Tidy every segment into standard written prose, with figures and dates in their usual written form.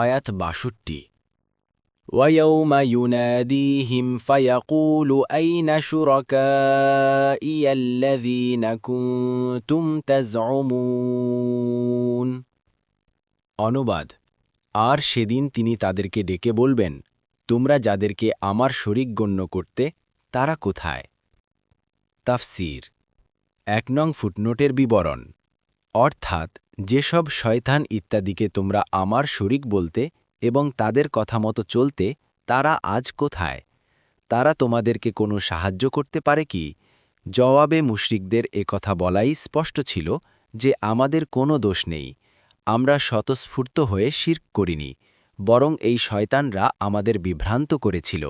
আয়াত ৬২। وَيَوْمَ يُنَادِيهِمْ فَيَقُولُ أَيْنَ شُرَكَائِيَ الَّذِينَ كُنتُمْ تَزْعُمُونَ। অনুবাদ: আর সেদিন তিনি তাদেরকে ডেকে বলবেন, তোমরা যাদেরকে আমার শরীক গণ্য করতে তারা কোথায়? তাফসীর: ১ নং ফুটনোটের বিবরণ। অর্থাৎ যেসব শয়তান ইত্যাদিকে তোমরা আমার শরীক বলতে এবং তাদের কথা মতো চলতে, তারা আজ কোথায়? তারা তোমাদেরকে কোনো সাহায্য করতে পারে কি? জবাবে মুশরিকদের কথা বলাই স্পষ্ট ছিল যে আমাদের কোনো দোষ নেই, আমরা স্বতঃস্ফূর্ত হয়ে শিরক করিনি, বরং এই শয়তানরা আমাদের বিভ্রান্ত করেছিল।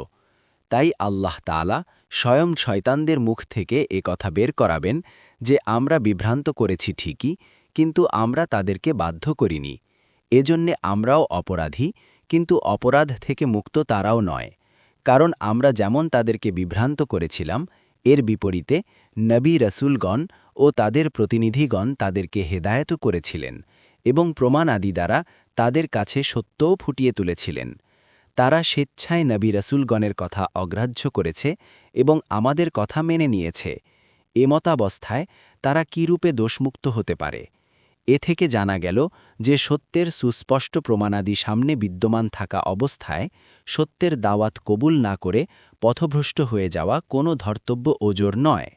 তাই আল্লাহ তাআলা স্বয়ং শয়তানদের মুখ থেকে কথা বের করাবেন যে আমরা বিভ্রান্ত করেছি ঠিকই, কিন্তু আমরা তাদেরকে বাধ্য করিনি। এজন্যে আমরাও অপরাধী, কিন্তু অপরাধ থেকে মুক্ত তারাও নয়। কারণ আমরা যেমন তাদেরকে বিভ্রান্ত করেছিলাম, এর বিপরীতে নবী রাসূলগণ ও তাদের প্রতিনিধিগণ তাদেরকে হেদায়েত করেছিলেন এবং প্রমাণ আদি দ্বারা তাদের কাছে সত্যও ফুটিয়ে তুলেছিলেন। তারা স্বেচ্ছায় নবী রাসূলগণের কথা অগ্রাহ্য করেছে এবং আমাদের কথা মেনে নিয়েছে। এমতাবস্থায় তারা কিরূপে দোষমুক্ত হতে পারে? এ থেকে জানা গেল যে সত্যের সুস্পষ্ট প্রমাণাদি সামনে বিদ্যমান থাকা অবস্থায় সত্যের দাওয়াত কবুল না করে পথভ্রষ্ট হয়ে যাওয়া কোনো ধর্তব্য ওজর নয়।